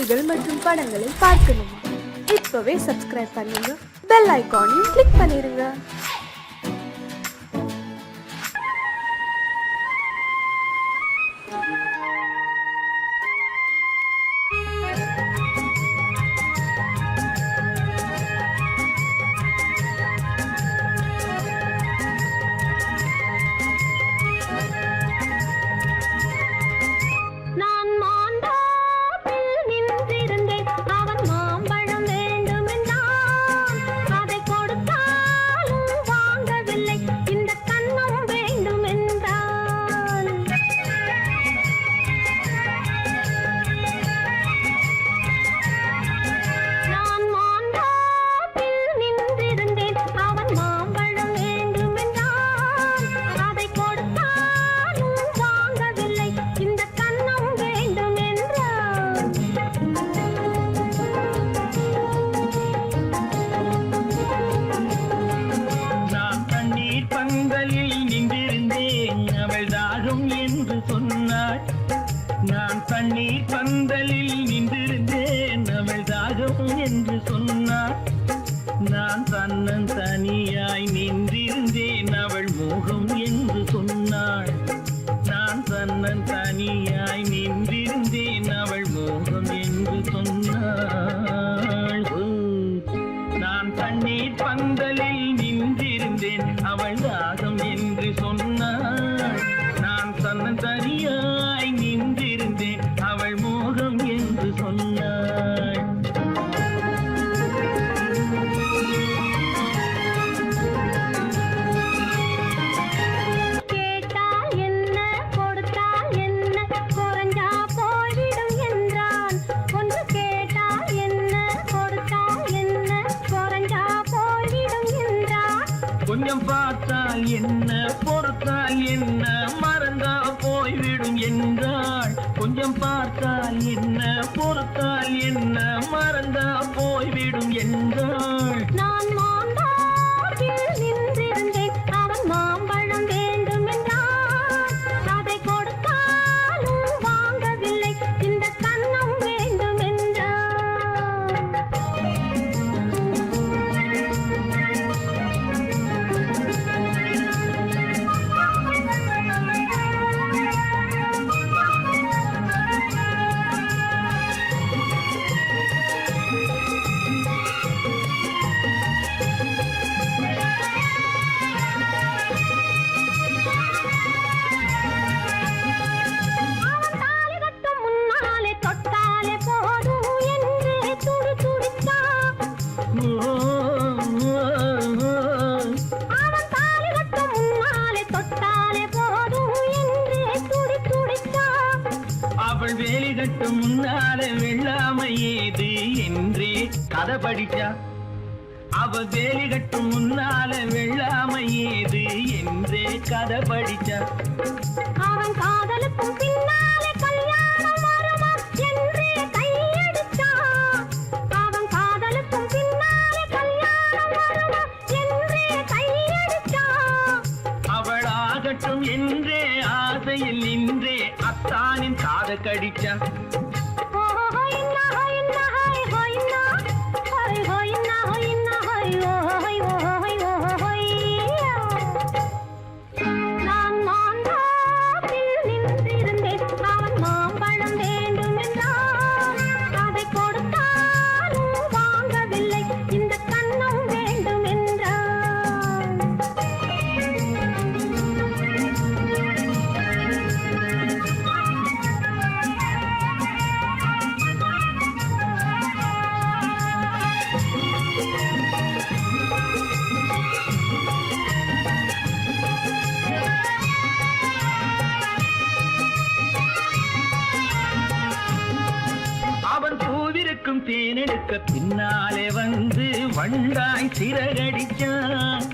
செய்திகள் மற்றும் படங்களை பார்க்கணுமா? இப்பவே சப்ஸ்கிரைப் பண்ணுங்க, பெல் ஐகானையும் கிளிக் பண்ணிருங்க. நான் தண்ணீர் பந்தலில் நின்றிருந்தேன், அவள் தாகம் என்று சொன்னாள். நான் தன்னன் தனியாய் நின்றிருந்தேன், அவள் மோகம் என்று சொன்னாள். நான் தன்னன் தனியாய் நின்றிருந்தேன், அவள் மோகம் என்று சொன்னாள். நான் தண்ணீர் பந்தலில் நின்றிருந்தேன், அவள் தாகம் என்று சொன்னாள். நான் தன்னன் தனியாய் நின்றிருந்தேன், அவள் மோகம் என்று சொன்னாள். கேட்டால் என்ன கொடுத்தால் என்ன, குறைஞ்சா போய்விடும் என்றான். ஒன்று கேட்டால் என்ன கொடுத்தால் என்ன, குறைஞ்சா போய்விடும் என்றான். கொஞ்சம் பார்த்தால் என்ன பொறுத்தால் என்ன, மறந்தா போய்விடும் என்றாள். கொஞ்சம் பார்த்தால் என்ன பொறுத்தால் என்ன, மறந்தா போய்விடும் என்றாள். நான் மாம்பழத்தில் நின்றிருந்தேன், அவன் மாம்பழம் வேண்டும் என்றான். அதை கொடுத்தாலும் வாங்கவில்லை, இந்த கன்னம் வேண்டும் என்றான். அவள் வேலி கட்டும் முன்னாலே வெள்ளாமை ஏது என்றே கதை படிச்சா. அவள் வேலி கட்டும் முன்னாலே வெள்ளாமை ஏது என்றே கதை படிச்சா. அவன் காதலுக்கும் பின்னாலே கல்யாணம் வருமா என்றே கையடிச்சான். அவன் காதலுக்கும் பின்னாலே கல்யாணம் வருமா என்றே கையடிச்சான். அவள் ஆகட்டும் என்றே ஆசையில் நின்றே அத்தானின் காத கடிச்சா. நான் மாம்பழத்தில் நின்றிருந்தேன், அவன் மாம்பழம் வேண்டும் என்றான். அதை கொடுத்தாலும் வாங்கவில்லை, இந்த கன்னம் வேண்டும் என்றான். அவன் பூவிருக்கும் தேனெடுக்க பின்னாலே வந்து வண்டாய் சிறகடிச்சான்.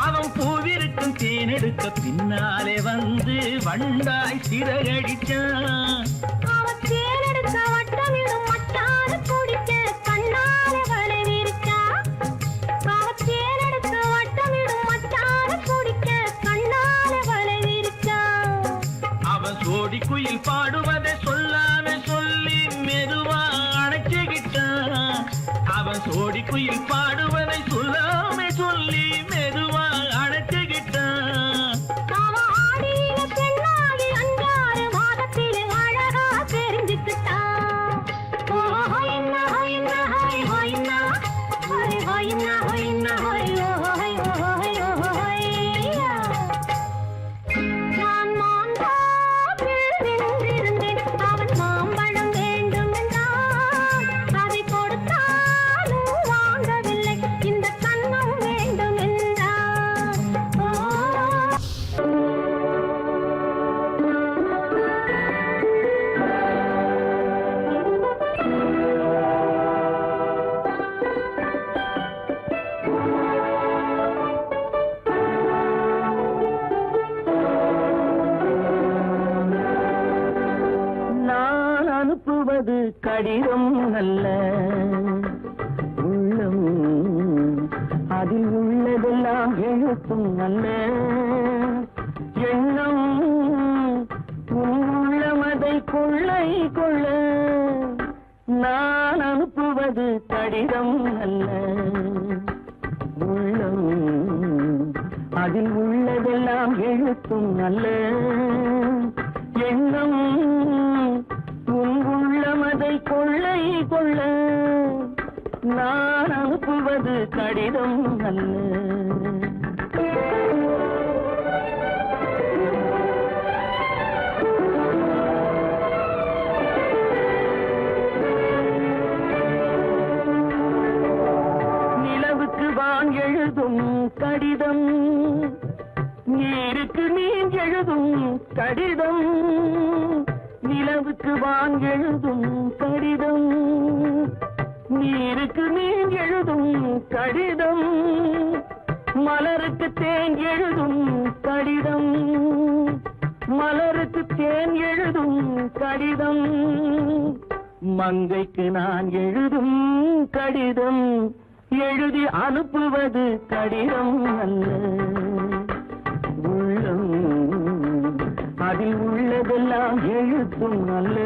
அவன் பூவிருக்கும் தேனெடுக்க பின்னாலே வந்து வண்டாய் சிறகடிச்சான். அவன் தேனெடுக்க வட்டமிடும் மட்டான குடிக்க கண்ணாலே வலை விரிச்சா. அவன் தேனெடுக்க வட்டமிடும் மட்டான குடிக்க கண்ணாலே வலை விரிச்சா. அவன் சோடி குயில் குயில் பாடுவதை சொல்லாம சொல்லி மெதுவா அணைச்சுக்கிட்டான். அவன் சோடி குயில் பாடுவதை சொல்லாம சொல்லி மெதுவா அணைச்சுக்கிட்டான். அவன் ஆடியில பெண்ணாகி 5-6 மாதத்திலே அழகா தெரிஞ்சுக்கிட்டான். ஓ ஹொய்னா ஹொய்னா ஹொய் ஹொய்னா ஹொய் ஹொய்னா ஹொய்னா ஹொய் ஹொய் ஹொய் ஹொய்யா. நான் மாந்தாப்பில் நின்றிருந்தேன். அவன் மாம்பழம் வேண்டும் என்றான். அதை கொடுத்தாலும் வாங்கவில்லை. இந்த கன்னம் வேண்டும் என்றான். ஓ நான் அனுப்புவது கடிதம் அல்ல, உள்ளம் அதில் உள்ளதெல்லாம் எழுத்தும் அல்ல. எண்ணம் உன் உள்ளமதை கொள்ளை கொள்ள. நான் அனுப்புவது கடிதம் அல்ல, உள்ளம் அதில் உள்ளதெல்லாம் எழுத்தும் அல்ல. எண்ணம் உன் உள்ளமதை கொள்ளை கொள்ள. நான் அனுப்புவது கடிதம் அல்ல. நிலவுக்கு வான் எழுதும் கடிதம், நீருக்கு நீர் எழுதும் கடிதம். நிலவுக்கு வான் எழுதும் கடிதம், நீருக்கு நீர் எழுதும் கடிதம். மலருக்கு தேன் எழுதும் கடிதம், மலருக்கு தேன் எழுதும் கடிதம். மங்கைக்கு நான் எழுதும் கடிதம், எழுதி அனுப்புவது கடிதம் அல்ல. உள்ளம் அதில் உள்ளதெல்லாம் எழுத்தும் அல்ல.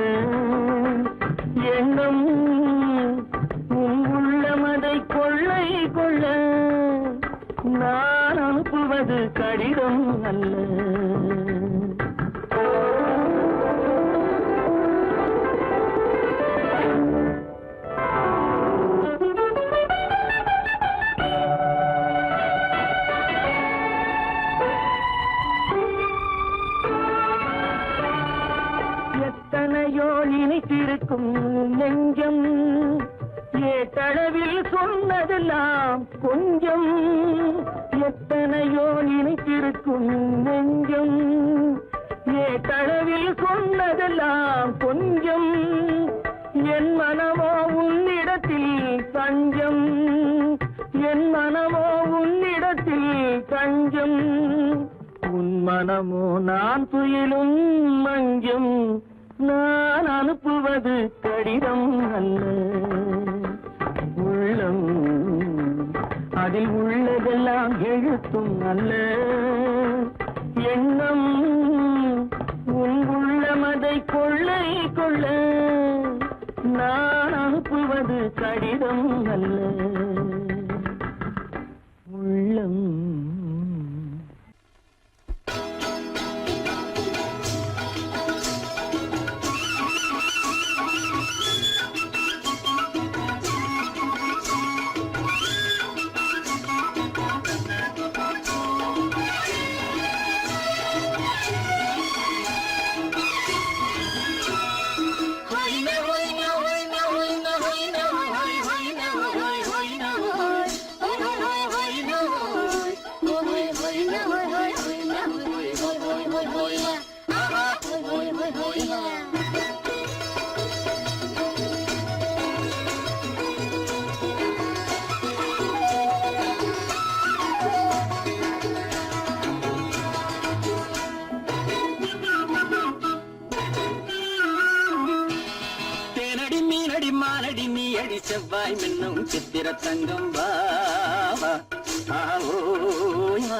எண்ணம் உன் உள்ளமதை கொள்ளை கொள்ள. நான் அனுப்புவது கடிதம் அல்ல. எத்தனையோ இனித்திருக்கும் நெஞ்சம், ஏட்டளவில் சொன்னதெல்லாம் கொஞ்சம். எத்தனையோ நினைத்திருக்கும் நெஞ்சம், ஏட்டளவில் சொன்னதெல்லாம் கொஞ்சம். என் மனமோ உன்னிடத்தில் தஞ்சம், என் மனமோ உன்னிடத்தில் தஞ்சம். உன் மனமோ நான் துயிலும் மஞ்சம். நான் அனுப்புவது கடிதம் அல்ல, உள்ளம் அதில் உள்ளதெல்லாம் எழுத்தும் அல்ல. எண்ணம் உன் உள்ளமதை கொள்ளை கொள்ள. நான் அனுப்புவது கடிதம் அல்ல, உள்ளம். மானடி நீ அடி செவ்வாய் மின்னும் சித்திர தங்கம் வா ஓயா.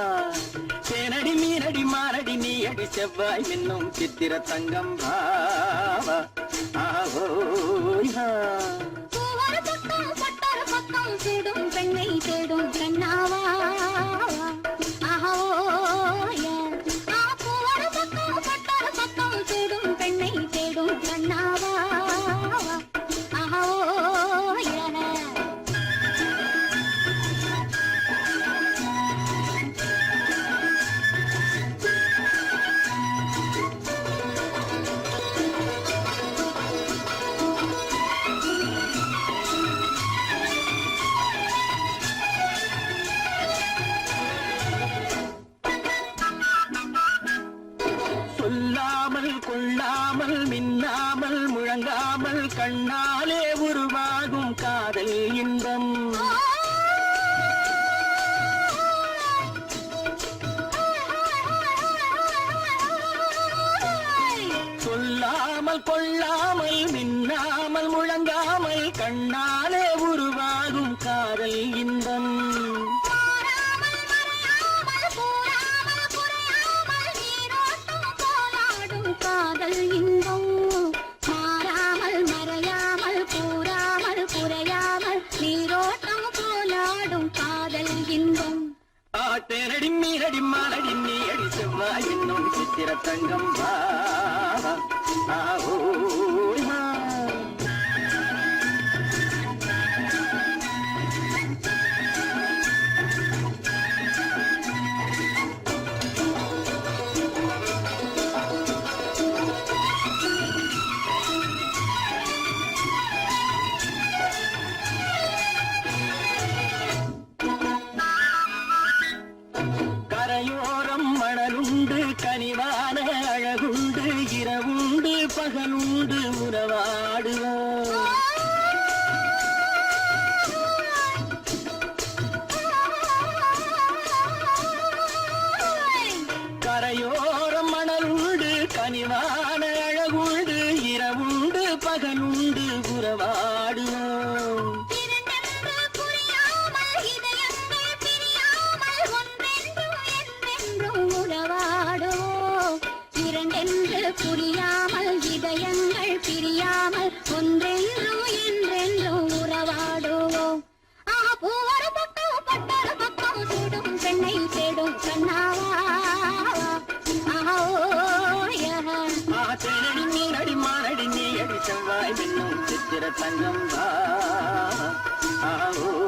தேனடி மீனடி மானடி நீ அடி செவ்வாய் மின்னும் சித்திர தங்கம் பாவா ஆஹோயா பூவொரு பக்கம் பட்டொரு பக்கம் சூடும் பெண்ணை தேடும் கண்ணாவா ஆஹோயா பூவொரு பக்கம் பட்டொரு பக்கம் சூடும் பெண்ணை தேடும் கண்ணாவா ஆஹோயா சொல்லாமல் கொள்ளாமல் மின்னாமல் முழங்காமல் கண்ணாலே உருவாகும் காதல் இன்பம் சொல்லாமல் கொள்ளாமல் மின்னாமல் முழங்காமல் கண்ணாலே உருவாகும் காதல் இன்பம் காதல் இன்பம் மாறாமல் மறையாமல் கூறாமல் குறையாமல் நீரோட்டம் போலாடும் காதல் இன்பம் ஆட்டேனடி மீனடி மானடி நீ அடி செவ்வாய் என்னும் சித்திர தங்கம் பாவா ஆஹோயா கரையோரம் மணலுண்டு கனிவான அழகுண்டு இரவுண்டு பகலுண்டு உறவாடுவோம் கரையோரம் மணலுண்டு கனிவான அழகுண்டு இரவுண்டு பகலுண்டு உறவாடுவோம் புரியாமல் இதயங்கள் பிரியாமல் ஒன்றென்றும் என்றென்றும் உறவாடுவோம் பூவொரு பக்கம் பட்டொரு பக்கம் சூடும் பெண்ணை தேடும் கண்ணாவா ஆட்டேனடி மீனடி மானடி நீ அடி செவ்வாய் மின்னும் சித்திர தங்கம் பாவா ஆஹோயா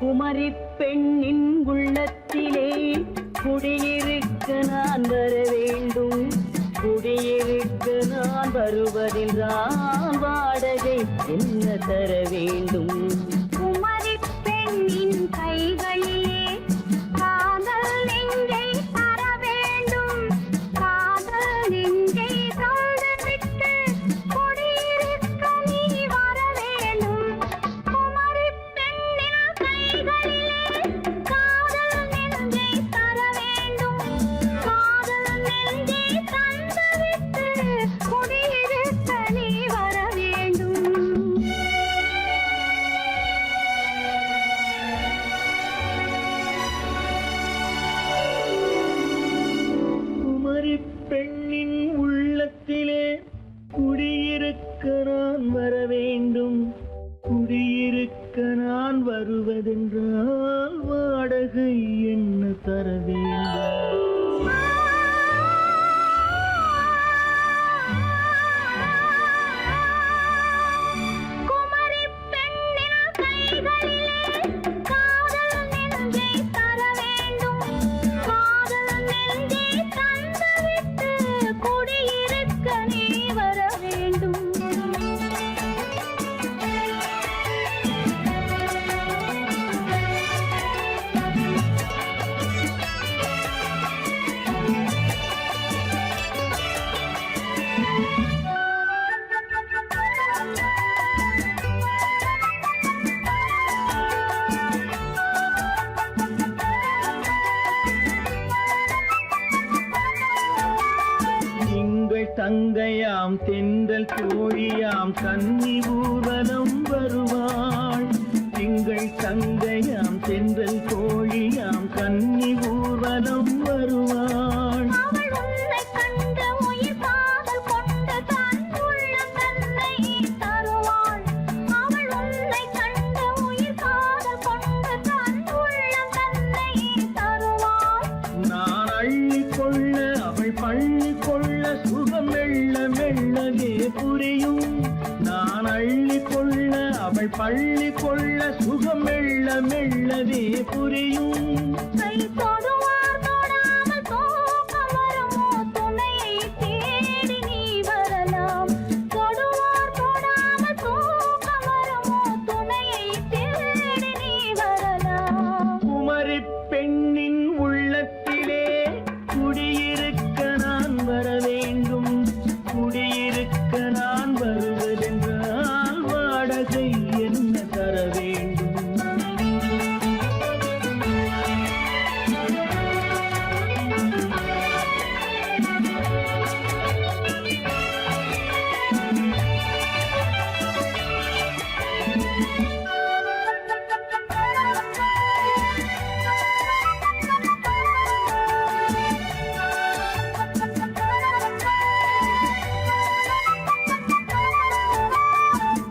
குமரி பெண்ணின் உள்ளத்திலே குடியிருக்க நான் வர வேண்டும், குடியிருக்க நான் வருவதென்றால் வாடகை என்ன தர வேண்டும்? குமரி பெண்ணின் கைகளிலே காதல் நெஞ்சை தர வேண்டும், காதல் நெஞ்சை தந்துவிட்டு குடியிருக்க நீ வர வேண்டும். குமரி பெண்ணின் கைகளிலே காதல் நெஞ்சை தர வேண்டும், காதல் நெஞ்சை தந்துவிட்டு குடியிருக்க நீ வர வேண்டும். குமரி பெண்ணின் உள்ளத்திலே குடியிருக்க நான் வர வேண்டும், குடியிருக்க நான் வருவதென்றால் வாடகை என்ன தர வேண்டும்? குமரி பெண்ணின் கைகளிலே காதல் நெஞ்சை தர வேண்டும், காதல் தங்கையாம் தென்றல் தோழியாம் கன்னி ஊர்வலம் வருவாள். திங்கள் தங்கையாம் தென்றல் தோழியாம் கன்னி ஊர்வலம் வருவாள். அவள் உன்னை கண்டு உயிர் காதல் கொண்டு தன் உள்ளம் தன்னை தருவாள். அவள் உன்னை கண்டு உயிர் காதல் கொண்டு தன் உள்ளம் தன்னை தருவாள். நான் அள்ளி கொள்ள அவள் பள்ளி கொள்ள சுகம் மெல்ல மெல்லவே புரியும். நான் அள்ளி கொள்ள அவள் பள்ளி கொள்ள சுகம் மெல்ல மெல்லவே புரியும். கை தொடுவார் தொடாமல் தூக்கம் வருமோ துணையை தேடி நீ வரலாம். தொடுவார் தொடாமல் தூக்கம் வருமோ துணையை தேடி நீ வரலாம். குமரி பெண்ணின் உள்ளத்திலே குடியிருக்க நான் வர வேண்டும். குடியிருக்க நான் வருவதென்றால் வாடகை என்ன தர வேண்டும்?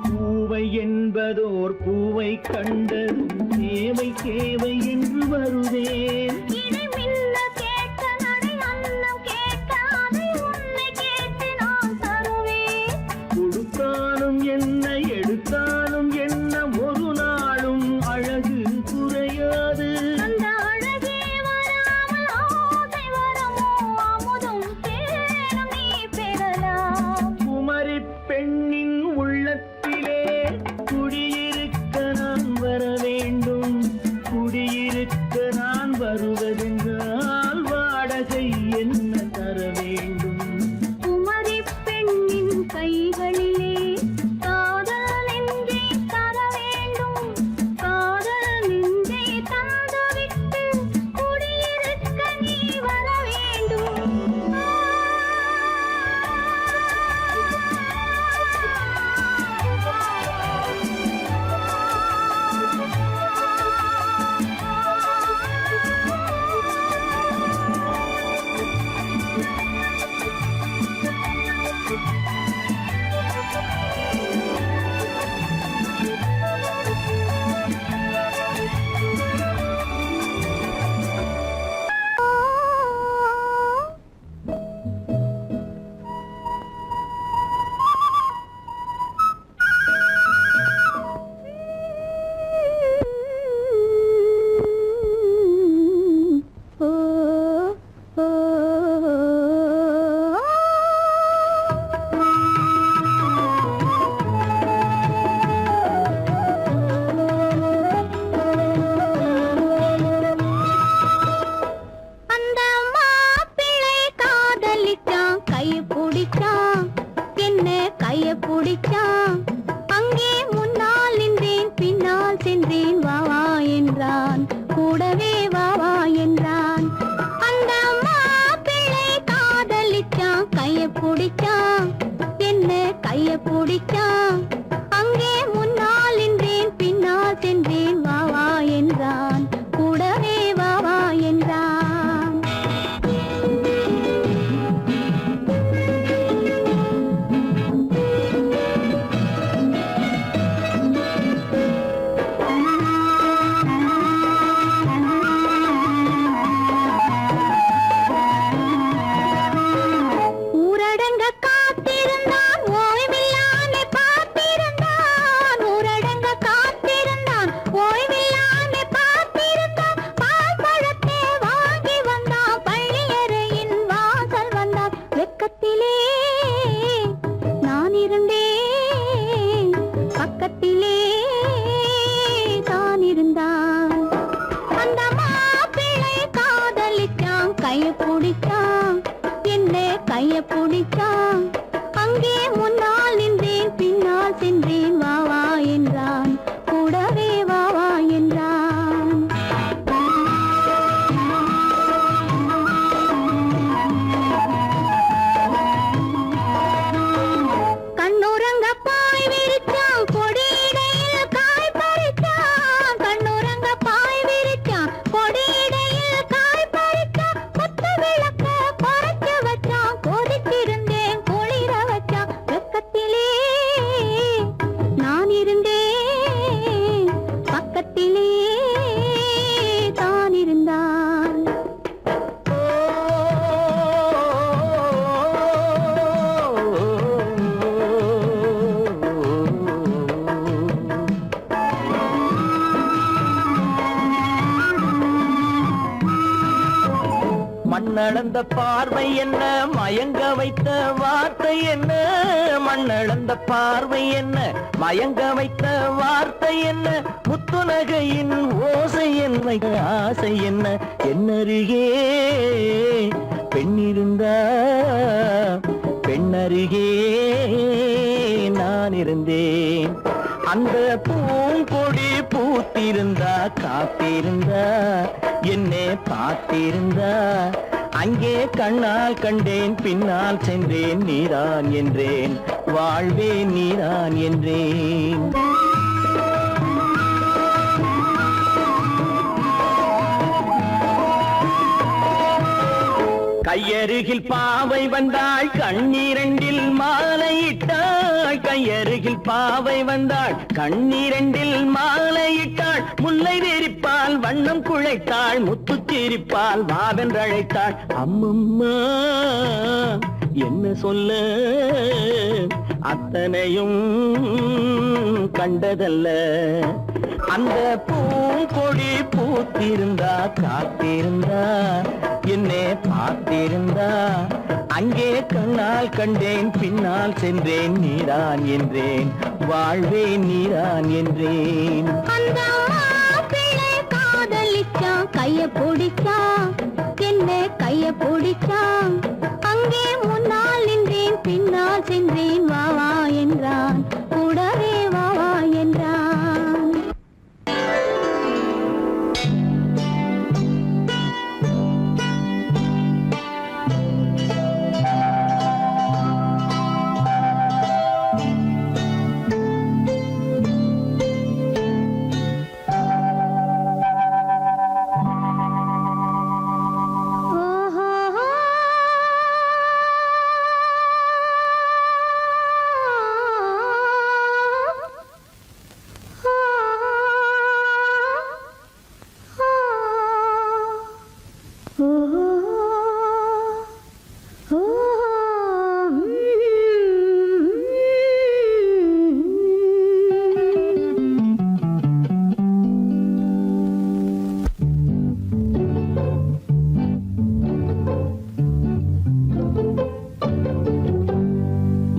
பூவை என்பதோர் பூவை கண்டதும் தேவை தேவை என்று வருவேன். இடி மின்ன கேட்க நடை அன்னம் கேட்க அதை உன்னை கேட்டு நான் தருவேன். கொடுத்தாலும் என்ன எடுத்தாலும் என்ன ஒரு நாளும் அழகு குறையாது. அந்த அழகே வராமல் ஆசை வரமோ அமுதும் தேனும் நீ பெறலாம். குமரி பெண்ணின் உள்ளத்திலே குடியிருக்க நான் வர வேண்டும். குடியிருக்க நான் வருவதென்றால் வாடகை என்ன தர வேண்டும்? குமரி பெண்ணின் கைகளிலே காதல் நெஞ்சை தர வேண்டும். காதல் நெஞ்சை தந்துவிட்டு குடியிருக்க நீ வர வேண்டும். அந்த மாப்பிள்ளை காதலிச்சான் கைய பிடிச்சான் என்ன கைய பிடிச்சான். அங்கே முன்னால் நின்றேன் பின்னால் சென்றேன் வா வா என்றான் கூடவே வா வா என்றான். அந்த மாப்பிள்ளை காதலிச்சான் கைய பிடிச்சான் என்ன கைய பிடிச்சான். அங்கே முன்னால் நின்றேன் பின்னால் சென்றேன் வா வா என்றான் கூடவே வா வா என்றான். ஊரடங்க காத்திருந்தான் ஓய்வில்லாமல் பார்த்திருந்தான். ஊரடங்க காத்திருந்தான் ஓய்வில்லாமல் பார்த்திருந்தான். பால் பழத்தை வாங்கி வந்தான் பள்ளியறையின் வாசல் வந்தான். வெக்கத்திலே நான் இருந்தேன் பக்கத்திலே தான் இருந்தான். அந்த மாப்பிள்ளை காதலிச்சான் கைய பிடிச்சான் என்ன கைய பிடிச்சான். அங்கே முன்னால் நின்றேன் பின்னால் சென்றேன் வா வா என்றான் கூடவே வா வா என்றான். மண்ணளந்த பார்வை என்ன, மயங்க வைத்த வார்த்தை என்ன, மண்ணளந்த பார்வை என்ன, மயங்க வைத்த வார்த்தை என்ன, முத்துநகையின் ஓசை என்ன, ஆசை என்ன, என்னருகே பெண்ணிருந்தா, பெண்ணருகே நான் இருந்தேன். அந்த பூங்கொடி பூத்திருந்தா, காத்திருந்தா, என்னை பார்த்திருந்தா, அங்கே கண்ணால் கண்டேன், பின்னால் சென்றேன், நீதான் என்றேன், வாழ்வே நீதான் என்றேன். கையருகில் பாவை வந்தாள், கண்ணீரண்டில் மாலையிட்டாள். கையருகில் பாவை வந்தாள், கண்ணீரண்டில் மாலையிட்டாள். முல்லை வெறிப்பால் வண்ணம் குழைத்தாள், முத்து சிரிப்பால் வாவென்றழைத்தாள். அம்மம்மா என்ன சொல்ல, அத்தனையும் கண்டதல்ல. அந்த பூங்கொடி பூத்திருந்தா, காத்திருந்தா, என்னை பார்த்திருந்தா, அங்கே கண்ணால் கண்டேன், பின்னால் சென்றேன், நீதான் என்றேன், வாழ்வே நீதான் என்றேன். அந்த மாப்பிள்ளை காதலிச்சான், கைய பிடிச்சான், என்ன கைய பிடிச்சான். அங்கே முன்னால் நின்றேன், பின்னால் சென்றேன், வா வா என்றான், கூடவே வா வா என்றான்.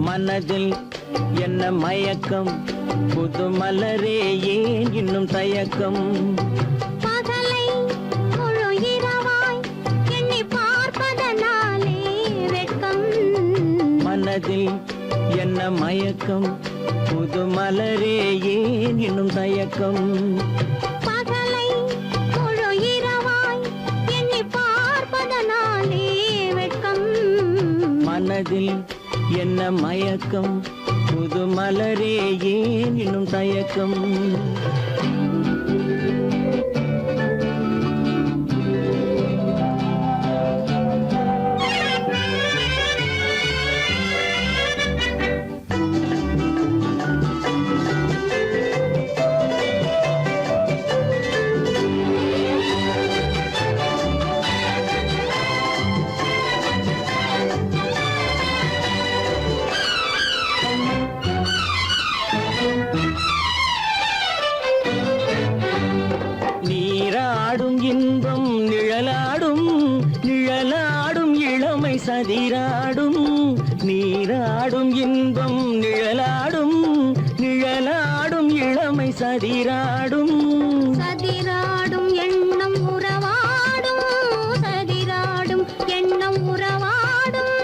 மனதில் என்ன மயக்கம், புது மலரே ஏன் இன்னும் தயக்கம். பகலை முழு இரவாய் எண்ணி பார்ப்பதனாலே வெட்கம். மனதில் என்ன மயக்கம், புது மலரே ஏன் இன்னும் தயக்கம். பகலை முழு இரவாய் எண்ணி பார்ப்பதனாலே வெட்கம். மனதில் என்ன மயக்கம், புது மலரே ஏன் இன்னும் தயக்கம். நீராடும் இன்பம் நிழலாடும், நிழலாடும் இளமை சதிராடும். நீராடும் இன்பம் நிழலாடும், நிழலாடும் இளமை சதிராடும். சதிராடும் எண்ணம் உறவாடும், சதிராடும் எண்ணம் உறவாடும்.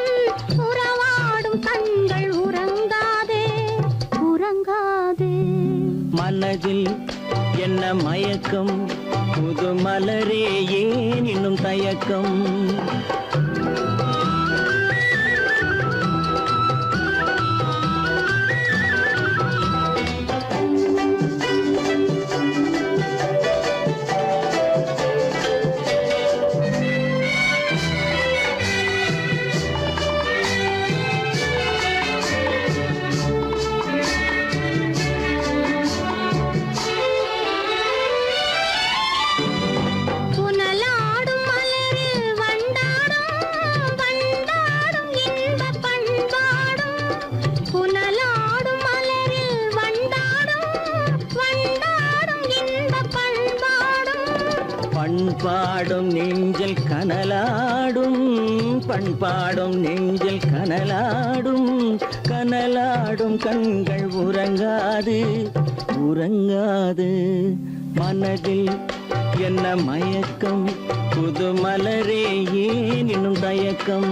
உறவாடும் கண்கள் உறங்காதே, உறங்காதே. மனதில் என்ன மயக்கம், புது மலரே ஏன் இன்னும் தயக்கம். புனலாடும் மலரில் வண்டாடும், வண்டாடும் இன்பப் பண்பாடும். புனலாடும் மலரில் வண்டாடும், வண்டாடும் இன்பப் பண்பாடும். பண்பாடும் நெஞ்சில் கனலாடும், பண்பாடும் நெஞ்சில் கனலாடும் கனலாடும் கண்கள் உறங்காது உறங்காது மனதில் என்ன மயக்கம் புது மலரே ஏன் இன்னும் தயக்கம்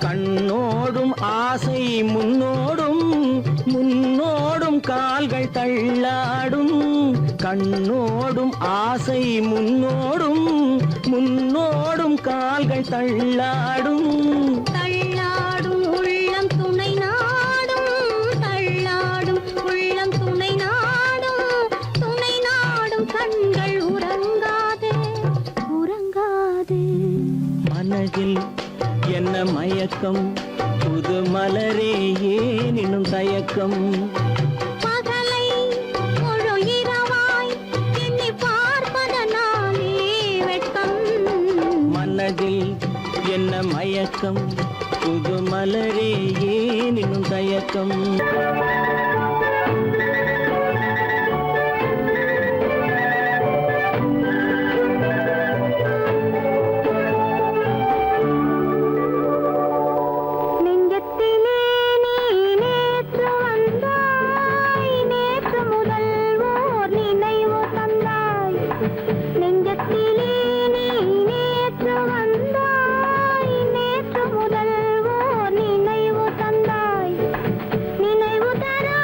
கண்ணோடும் ஆசை முன்னோடும் முன்னோடும் கால்கள் தள்ளாடும் கண்ணோடும் ஆசை முன்னோடும் முன்னோடும் கால்கள் தள்ளாடும் தள்ளாடும் உள்ளம் துணை நாடும் தள்ளாடும் உள்ளம் துணை நாடும் கண்கள் உறங்காதே உறங்காதே மனதில் என்ன மயக்கம் புது மலரே ஏன் இன்னும் தயக்கம் பகலை முழு இரவாய் எண்ணி பார்ப்பதனாலே வெட்கம் மனதில் என்ன மயக்கம் புது மலரே ஏன் இன்னும் தயக்கம் நெஞ்சத்திலே நீ நேற்று வந்தாய் நேற்று முதல் ஓர் நினைவு தந்தாய் நெஞ்சத்திலே நீ நேற்று வந்தாய் நேற்று முதல் ஓர் நினைவு தந்தாய் நினைவு தரா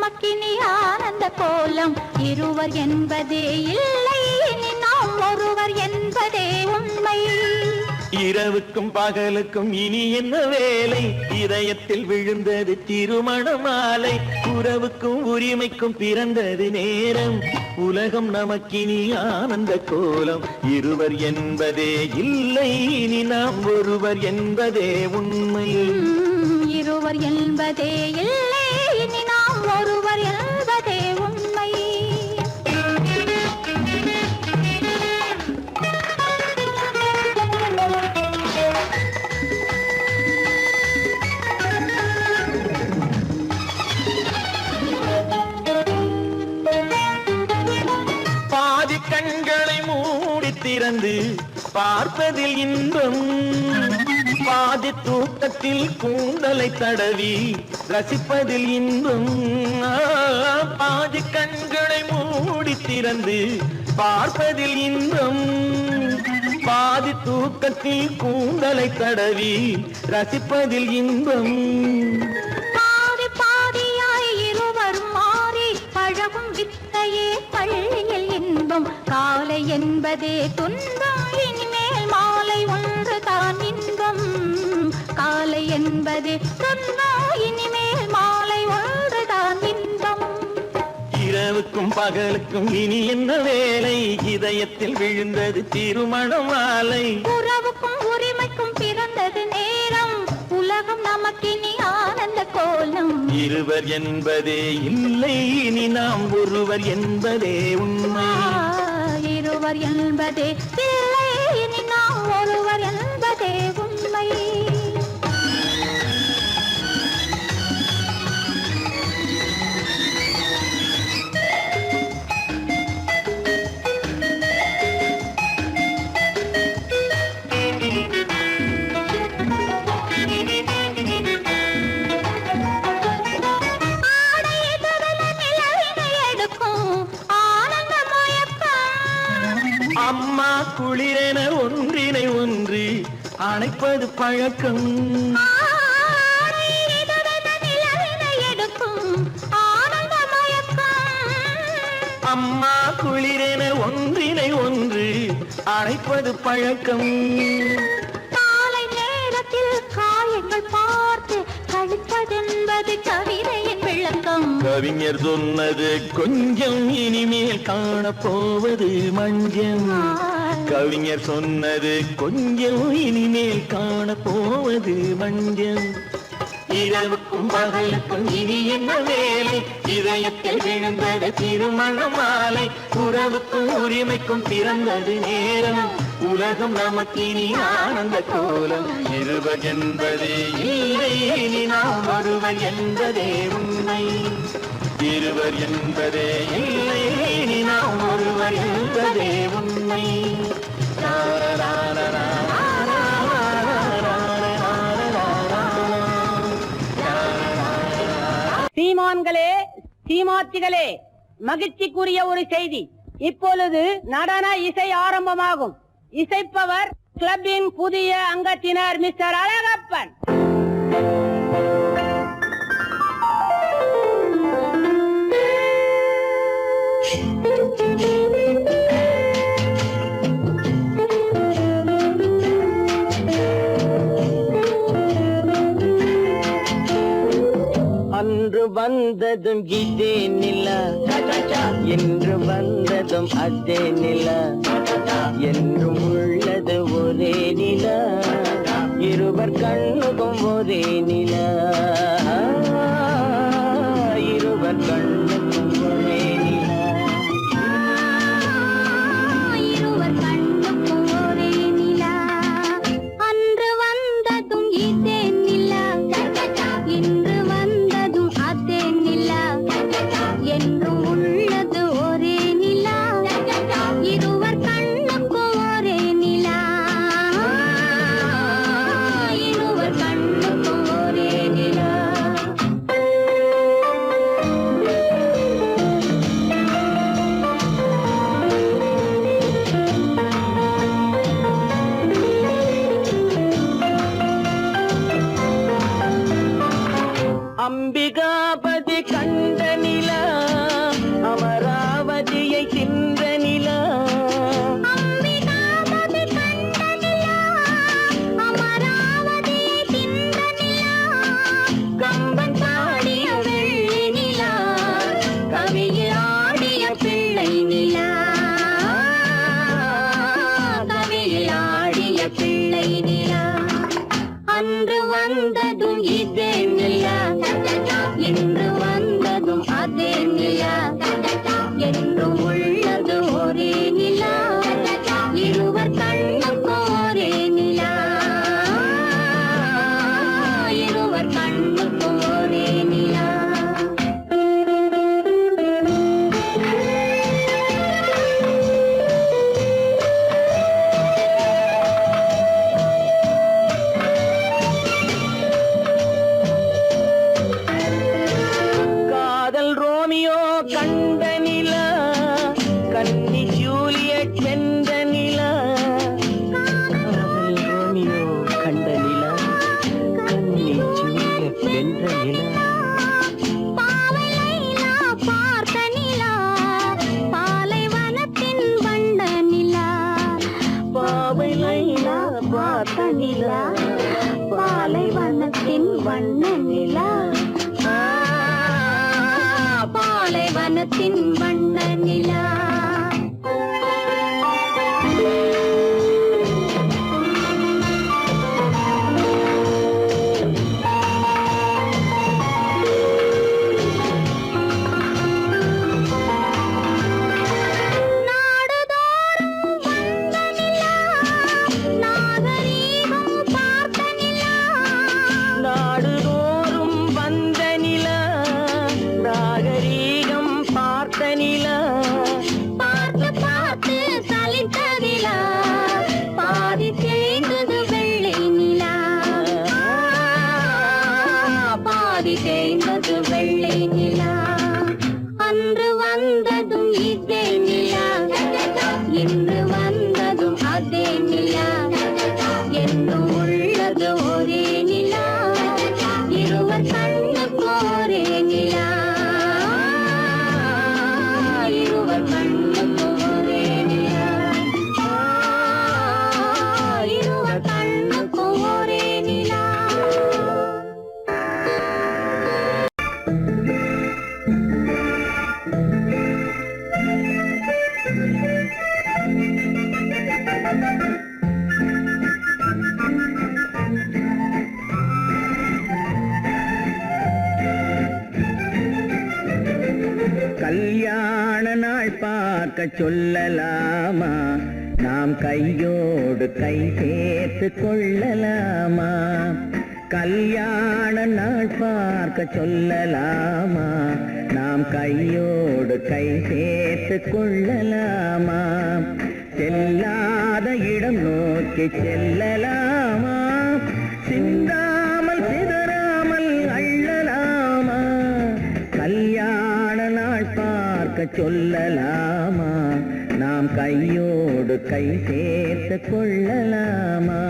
நமக்கினி ஆனந்த கோலம். இருவர் என்பதே இல்லை, இனி நாம் ஒருவர் என்பதே உண்மை. இரவுக்கும் பகலுக்கும் இனி என்ன வேலை, இதயத்தில் விழுந்தது திருமண மாலை. உறவுக்கும் உரிமைக்கும் பிறந்தது நேரம், உலகம் நமக்கினி ஆனந்த கோலம். இருவர் என்பதே இல்லை, இனி நாம் ஒருவர் என்பதே உண்மை. இருவர் என்பதே இல்லை, இனி நாம் ஒருவர் என்பதே உண்மை. பாதி கண்களை மூடி திறந்து பார்ப்பதில் இன்பம், பாதி தூக்கத்தில் கூந்தலை தடவி ரசிப்பதில் இன்பம். பாதி கண்களை மூடி திறந்து பார்ப்பதில் இன்பம், பாதி தூக்கத்தில் கூந்தலை தடவி ரசிப்பதில் இன்பம். பாதி பாதியாய் இருவர் மாறி பழகும் வித்தையே பள்ளியில் இன்பம். காலை என்பதே துன்பம், இனிமேல் மாலை ஒன்று தான் இன்பம். காலை என்பதே துன்பம், இனிமேல் மாலை ஒன்று தான் இன்பம். இரவுக்கும் பகலுக்கும் இனி என்ன வேலை, இதயத்தில் விழுந்தது திருமண மாலை. உறவுக்கும் உரிமைக்கும் பிறந்தது நேரம், உலகம் நமக்கினி ஆனந்த கோலம். இருவர் என்பதே இல்லை, இனி நாம் ஒருவர் என்பதே உண்மை. இருவர் என்பதே இல்லை, இனி நாம் ஒருவர் என்பதே உண்மை. அம்மா குளிரென ஒன்றினை ஒன்று அணைப்பது பழக்கம். அம்மா குளிரென ஒன்றினை ஒன்று அணைப்பது பழக்கம். காலை நேரத்தில் காயங்கள் பார்த்து கழிப்பதென்பது கவிதையின் விளக்கம். கவிஞர் சொன்னது கொஞ்சம், இனிமேல் காணப்போவது மஞ்சம். கவிஞர் சொன்னது கொஞ்சம், இனிமேல் காணப்போவது மஞ்சம். இரவுக்கும் பகலுக்கும் இனி என்ன வேலை, இதயத்தில் விழுந்தது திருமண மாலை. உறவுக்கும் உரிமைக்கும் பிறந்தது நேரம், உலகம் நமக்கினி ஆனந்த கோலம். இருவர் என்பதே இல்லை, இனி நாம் ஒருவர் என்பதே உண்மை. இருவர் என்பதே இல்லை, இனி நாம் ஒருவர் என்பதே உண்மை. சீமான்களே, சீமாத்திகளே, மகிழ்ச்சிக்குரிய ஒரு செய்தி. இப்பொழுது நடன இசை ஆரம்பமாகும். இசைப்பவர் கிளப்பின் புதிய அங்கத்தினர் மிஸ்டர் அழகப்பன். அன்று வந்ததும் இதே நிலா, என்று வந்ததும் அதே நிலா, என்றும் உள்ளது ஒரே நிலா, இருவர் கண்ணுக்கும் ஒரே நிலா, இருவர் கண்ணுக்கும் ஒரே நிலா. இருவர் கண்ணுக்கும் ஒரே நிலா. அன்று வந்ததும் இதே நிலா, இன்று வந்ததும் அதே நிலா, என்றும் உள்ளது ஒரே நிலா, இருவர் கண்ணுக்கும் ஒரே நிலா, இருவர் கண்ணுக்கும் ஒரே நிலா. ரோமியோ கண்ட நிலா கன்னி ஜூலியட் வென்ற நிலா காதல் ரோமியோ கண்ட நிலா கன்னி ஜூலியட் வென்ற நிலா பாவை லைலா பார்த்த நிலா பாலைவனத்தின் வண்ட நிலா பாவை லைலா பார்த்த நிலா பாலைவனத்தின் வண்ண நிலா பாலைவனத்தின் வண்ண நிலா நாடுதோறும் வந்த நிலா நாகரீகம் பார்த்த நிலா பார்த்து பார்த்து சலித்ததிலா பாதி தேய்ந்தது வெள்ளை நிலா பாதி தேய்ந்தது வெள்ளை நிலா அன்று வந்ததும் இதே நிலா இன்று வந்ததும் அதே நிலா என்னும் உள்ளது ஒரே நிலா இருவர் கண்ணுக்கு ஒரே நிலா இருவர் கண்ணுக்கு ஒரே நிலா இருவர் கண்ணுக்கு ஒரே நிலா கல்யாண நாள் பார்க்க சொல்லலாமா நாம் கையோடு கை சேர்த்து கொள்ளலாமா கல்யாண நாள் பார்க்க சொல்லலாமா நாம் கையோடு கை சேர்த்து கொள்ளலாமா செல்லாத இடம் நோக்கி செல்லலாமா சிந்தாமல் சிதறாமல் அள்ளலாமா கல்யாண நாள் பார்க்க சொல்லலாமா நாம் கையோடு கை சேர்த்து கொள்ளலாமா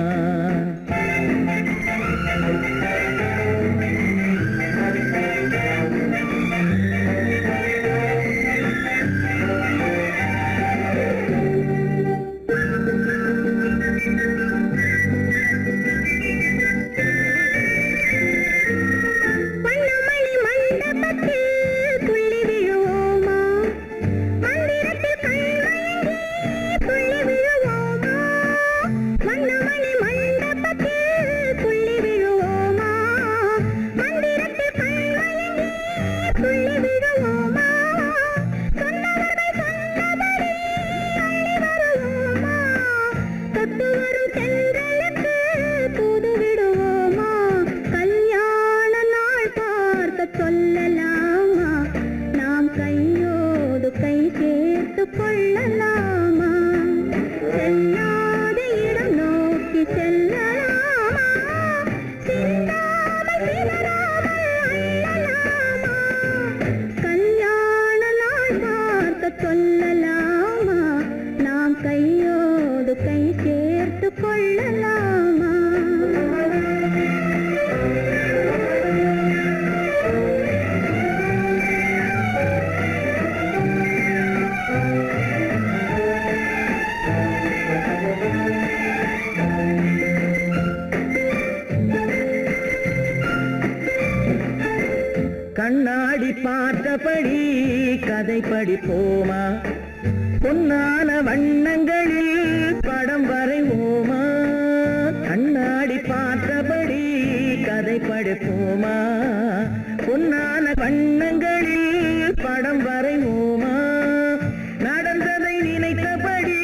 சொல்லலாமா நாம் கையோடு கை சேர்த்து கொள்ளலாமா செல்லாத இடம் நோக்கி செல்லலாமா சிந்தாமல் சிதறாமல் அள்ளலாமா கல்யாண நாள் பார்க்க சொல்லலாமா நாம் கையோடு கை சேர்த்து கொள்ளலாமா கண்ணாடி பார்த்தபடி கதை படிப்போமா பொன்னான வண்ணங்களில் படம் வரைவோமா கண்ணாடி பார்த்தபடி கதை படிப்போமா பொன்னான வண்ணங்களில் படம் வரைவோமா நடந்ததை நினைத்தபடி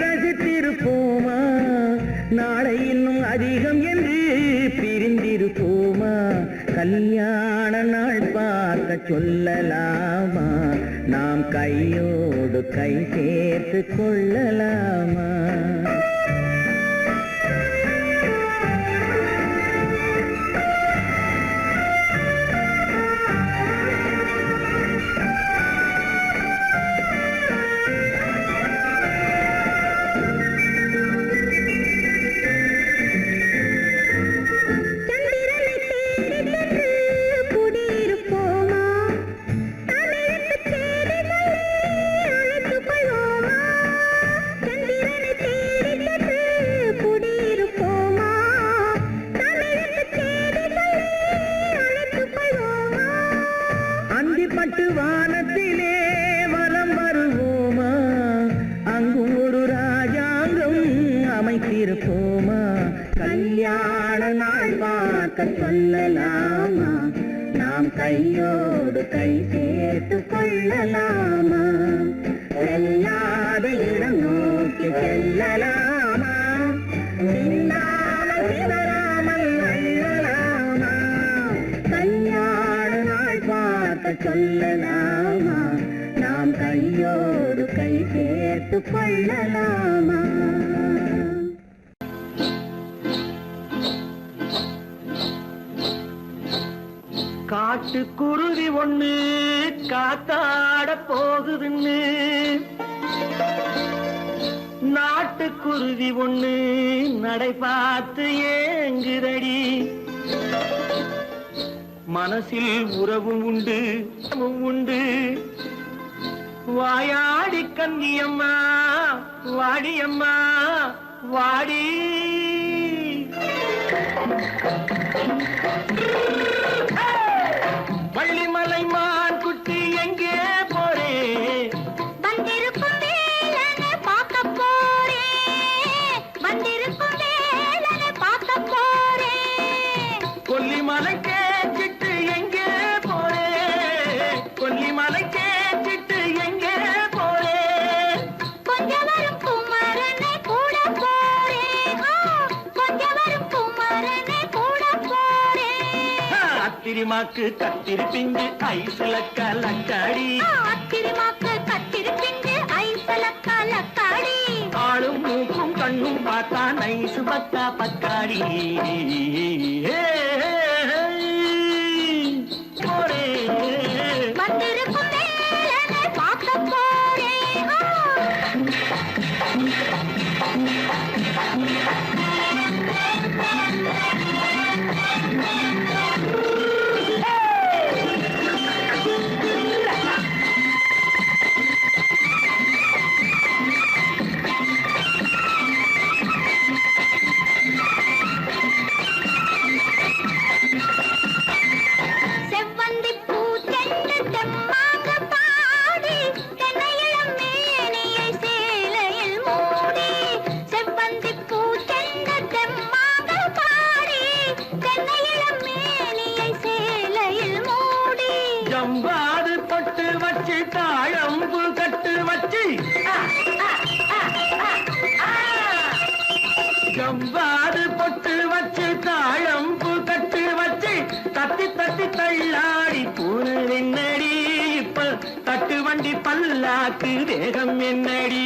ரசித்திருப்போமா நாளை இன்னும் அதிகம் என்று பிரிந்திருப்போமா கல்யாண நாள் பார்க்க சொல்லலாமா நாம் கையோடு கை சேர்த்து கொள்ளலாமா பட்டு வானத்திலே வலம் வருவோமா அங்கும் ஒரு ராஜாங்கம் அமைத்திருப்போமா கல்யாண நாள் பார்க்க சொல்லலாமா நாம் கையோடு கை சேர்த்து கொள்ளலாமா செல்லாத இடம் நோக்கி செல்லலாமா சிந்தாமல் சிதறாமல் அள்ளலாமா கல்யாண நாள் பார்க்க சொல்லலாமா நாம் கையோடு கை சேர்த்து கொள்ளலாமா காட்டுக்குருவி ஒண்ணு காத்தாட போகுதுன்னு நாட்டுக்குருவி ஒண்ணு நடை பார்த்து ஏங்குதடி மனசில் உறவும் உண்டு உண்டு வாயாடி கன்னியம்மா வாடியம்மா வாடி வள்ளிமலை மான் குட்டி எங்கே போறே வந்திருக்கும் வேலனை பார்க்க போறேன் வந்திருக்கும் வேலனை பார்க்க போறேன் கொல்லிமலை கேச்சிட்டு எங்கே போறே கொல்லிமலை கேச்சிட்டு எங்கே போறே கொஞ்சம் வரும் குமரனை கூட போறேன் கொஞ்சம் வரும் குமரனை கூட போறேன் அத்திரிமாக்கு கத்திருப்பிஞ்சு ஐசுல கலக்காடி அத்திரிமாக்கு கத்திருப்பிஞ்சு ஐசல கலக்காடி ஆளும் மூக்கும் கண்ணும் பார்த்தா நைசு பக்கா பக்காடி போரே வந்திருக்கும் வேலனை பார்க்க போறேன் செவ்வந்தி பூ செண்டு தெம்மாக பாடி தென்னையிளம் மேனியை சேலையில் மூடி செவ்வந்தி பூ செண்டு தெம்மாக பாடி தென்னையிளம் மேனியை சேலையில் மூடி ஜம்பாது பொட்டு வச்சு தாழம்பு கட்டு வச்சு ஜம்பாது பொட்டு வச்சு தாழம்பு கட்டு வச்சு தட்டி தட்டி தள்ளாடி பூனு என்னடி இப்ப தட்டு வண்டி பல்லாக்கு வேகம் என்னடி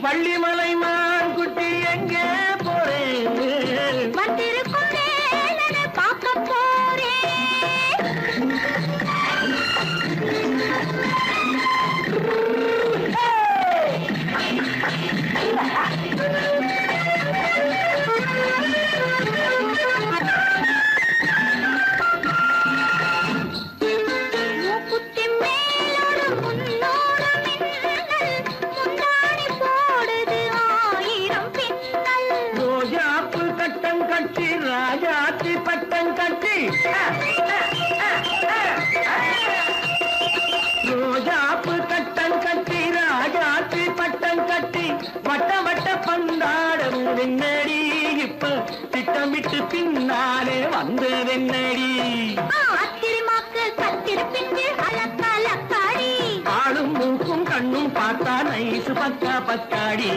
வள்ளிமலை மான் குட்டி எங்கே போறேன் வந்திருக்கும் வேலனை பார்க்க போறேன் மூக்குத்தி மேலோடு முன்னோடு மின்னல் முந்தாணி போடுது ஆயிரம் பின்னல் ரோஜாப்பு கட்டம் கட்டி ராஜாத்தி பட்டம் கட்டி ரோஜாப்பு கட்டம் கட்டி ராஜாத்தி பட்டம் கட்டி வட்ட வட்ட பந்தாடம் வெண்ணடி இப்ப திட்டமிட்டு பின்னாலே வந்ததென்னடி அத்திரிமாக்கு கத்திருப்பிஞ்சு அலக்காடி ஆளும் மூக்கும் கண்ணும் பார்த்தா நைசு பக்கா பக்காடி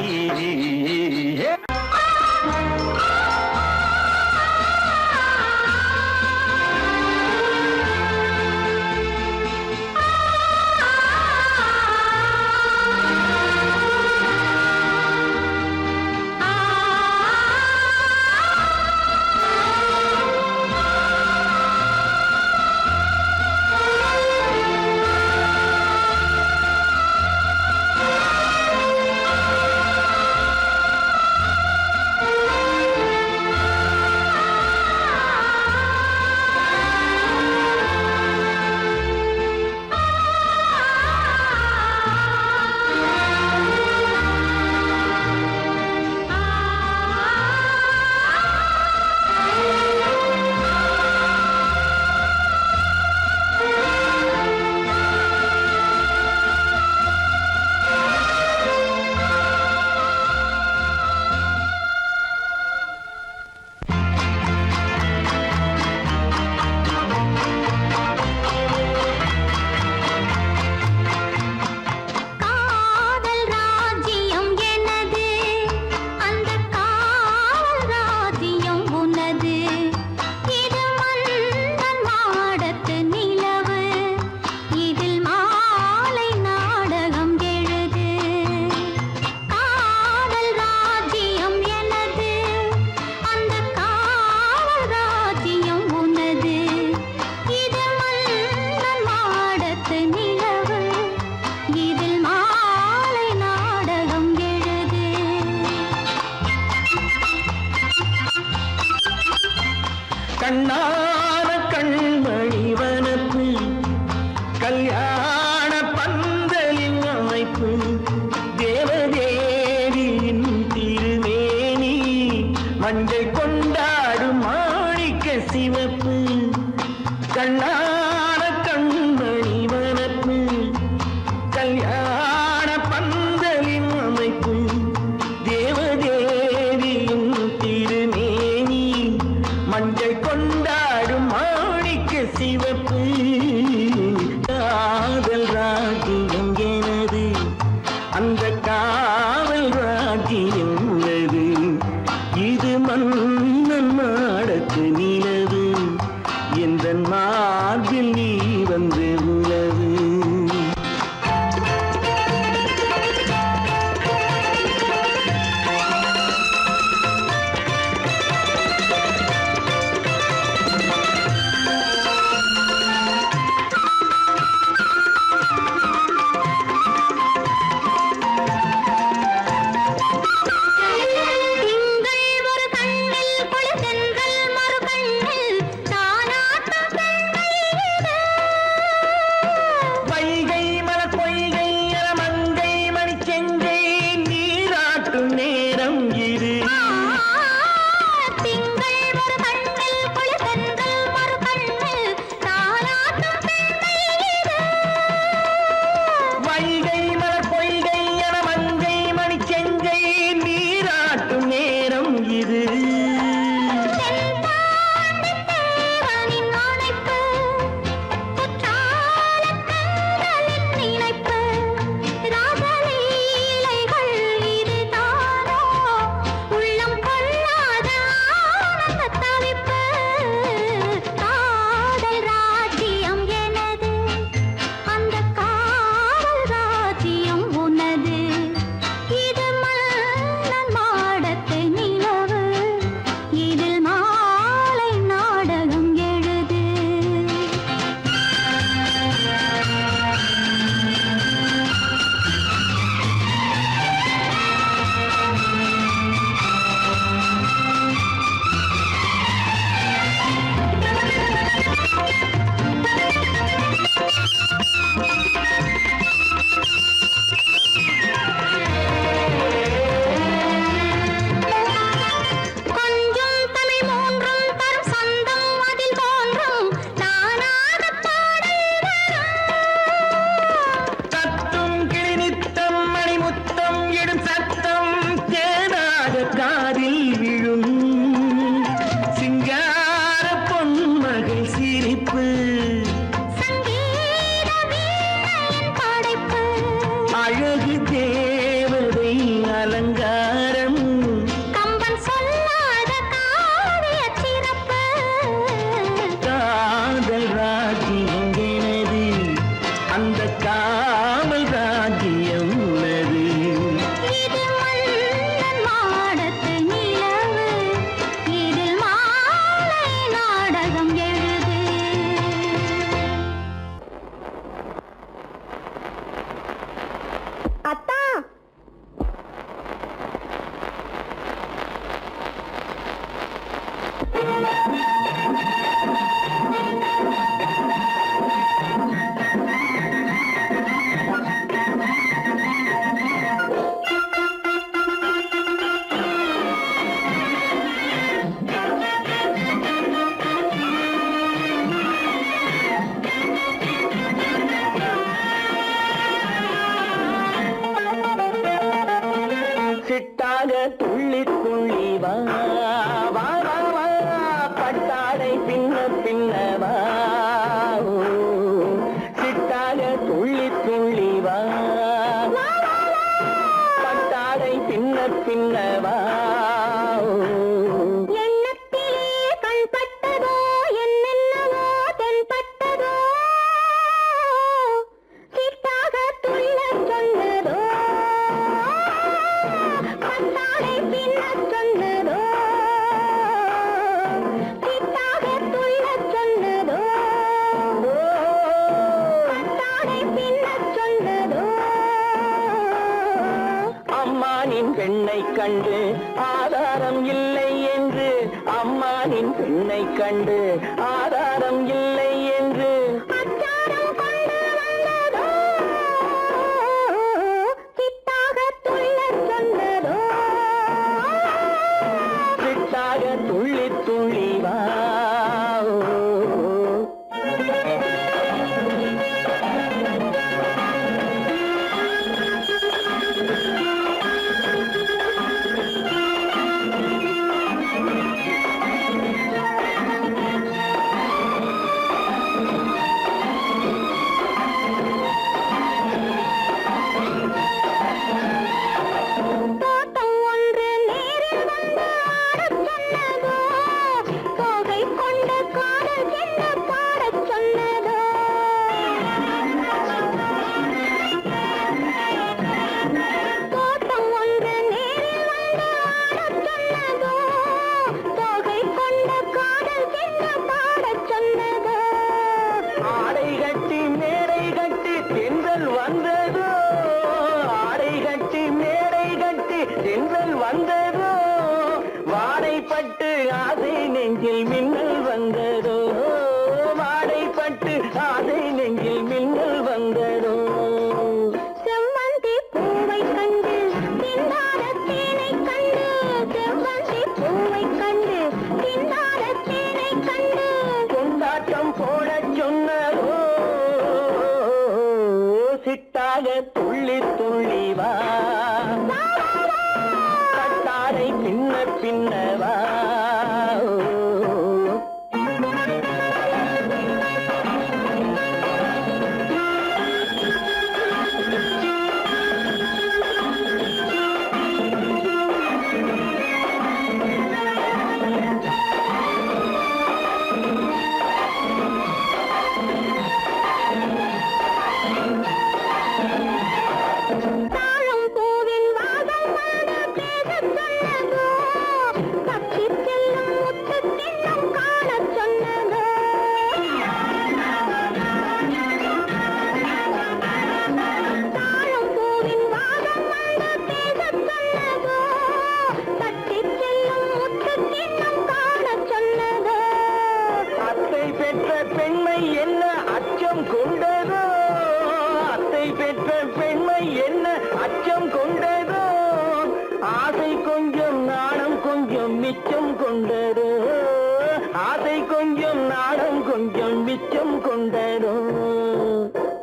அழகு தேவதை அலங்காரம் கம்பன் சொல்லாத காவிய சிறப்பு காதல் ராஜ்யம் எனது அந்த காவல் ராஜ்யம் உள்ளது இது மன்னன் மாடத்து நிலவு இதில் மாலை நாடகம் எழுது அத்தா சிட்டாக துள்ளி துள்ளி வா வா வா வா பட்டாடை பின்ன பின்ன வா ஓ, சிட்டாக துள்ளி துள்ளி வா பட்டாடை பின்ன பின்ன வா ஓ. எண்ணத்திலே கண்பட்டதோ என்னென்னவோ தென்பட்டதோ சிட்டாக துள்ளச் சொன்னதோ பட்டாடை பின்னச் சொன்னதோ சிட்டாக துள்ளச் சொன்னதோ பட்டாடை பின்னச் சொன்னதோ அம்மானின் பெண்ணை கண்டு ஆதாரம் இல்லை என்று அம்மானின் பெண்ணை கண்டு ஆதாரம் இல்லை என்று அச்சாரம் கொண்டு வந்ததோ சிட்டாக துள்ளச் சொன்னதோ சிட்டாக துள்ளி துள்ளி வா ஓ. தோட்டம் ஒன்று நேரில் வந்து ஆடச் சொன்னதோ தோகை கொண்ட காதல் என்ன பாடச் சொன்னதோ தோட்டம் ஒன்று நேரில் வந்து ஆடச் சொன்னதோ தோகை கொண்ட காதல் என்ன பாடச் சொன்னதோ ஆடை கட்டி மேடை கட்டி தென்றல் வந்ததோ ஆடை கட்டி மேடை கட்டி தென்றல் வந்ததோ வாடைப்பட்டு ஆசை நெஞ்சில் மின்னல் வந்ததோ வாடைப்பட்டு ஆசை நெஞ்சில் மின்னல் வந்ததோ செவ்வந்தி பூவை கண்டு திண்டாட தேனை கண்டு செவ்வந்தி பூவை கண்டு திண்டாட தேனை கண்டு கொண்டாட்டம் போடச் சொன்னதோ சிட்டாக துள்ளி துள்ளி வா கட்டாரை பின்ன பின்ன வா ஓ. தாழம் பூவின் வாசம் வந்து பேசச் சொன்னதோ தப்பிச் செல்லும் முத்து தின்னம் காணச் சொன்னதோ தாழம் பூவின் வாசம் வந்து பேசச் சொன்னதோ தப்பிச் செல்லும் முத்து தின்னம் காணச் சொன்னதோ அத்தை பெற்ற பெண்மை என்ன அச்சம் கொண்டதோ அத்தை பெற்ற பெண்மை என்ன அச்சம் கொண்டதோ ஆசை கொஞ்சம் நாணம் கொஞ்சம் மிச்சம் கொண்டதோ ஆசை கொஞ்சம் நாணம் கொஞ்சம் மிச்சம் கொண்டதோ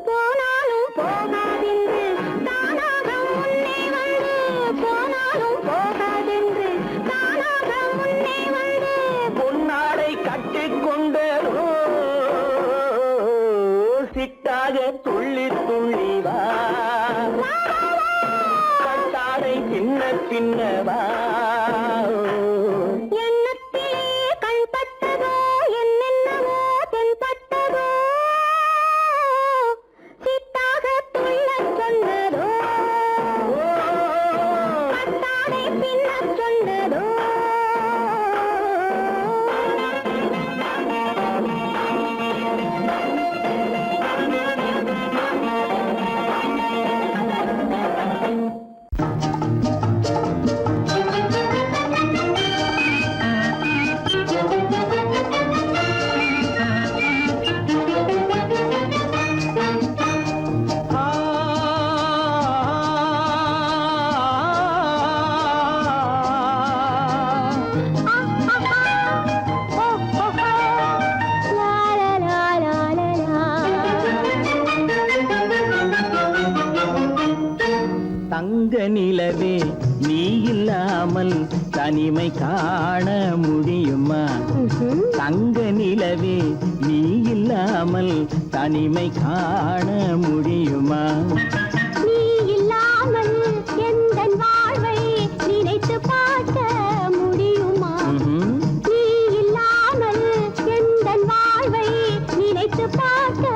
போனாலும் போகாதென்று தானாக முன்னே வந்து போனாலும் போகாதென்று தானாக முன்னே வந்து பொன்னாடை கட்டிக்கொண்டதோ சிட்டாக துள்ளி துள்ளி வா வா, வா, வா, பின்னவா எண்ணத்திலே கண்பட்டதோ என்னென்னவோ தென்பட்டதோ சித்தாக துள்ளச் சொன்னதோ பட்டாடை பின்னச் சொன்னதோ தங்க நிலவே நீ இல்லாமல் தனிமை காண முடியுமா தங்க நிலவே நீ இல்லாமல் தனிமை காண முடியுமா நீ இல்லாமல் எந்தன் வாழ்வை நினைத்து பார்க்க முடியுமா நீ இல்லாமல் எந்தன் வாழ்வை நினைத்து பார்க்க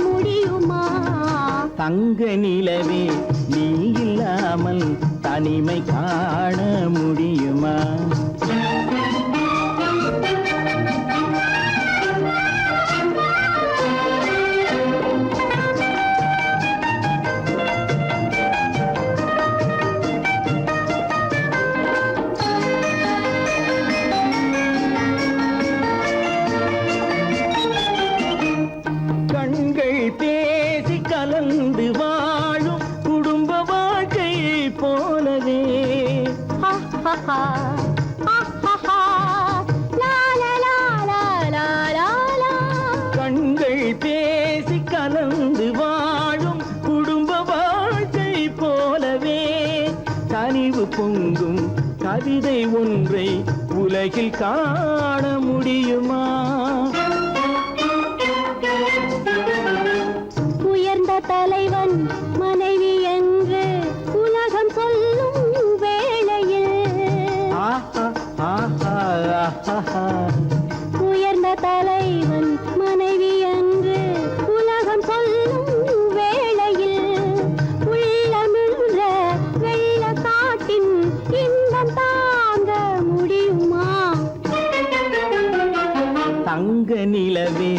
முடியுமா தங்க நிலவே நீ இல்லாமல் தனிமை காண முடியுமா கண்கள் பேசி கலந்து வாழும் குடும்ப வாழ்க்கையை போலவே கண்கள் பேசி கலந்து வாழும் குடும்ப வாழ்க்கை போலவே கனிவு பொங்கும் கவிதை ஒன்றை உலகில் காண முடியுமா உயர்ந்த தலைவன் மனைவி என்று உலகம் சொல்லும் வேளையில் ஆஹா ஆஹா ஆஹா உயர்ந்த தலைவன் மனைவி என்று உலகம் சொல்லும் வேளையில் உள்ளமிழ்ற வெள்ள காட்டின் இன்பம் தாங்க முடியுமா தங்க நிலவே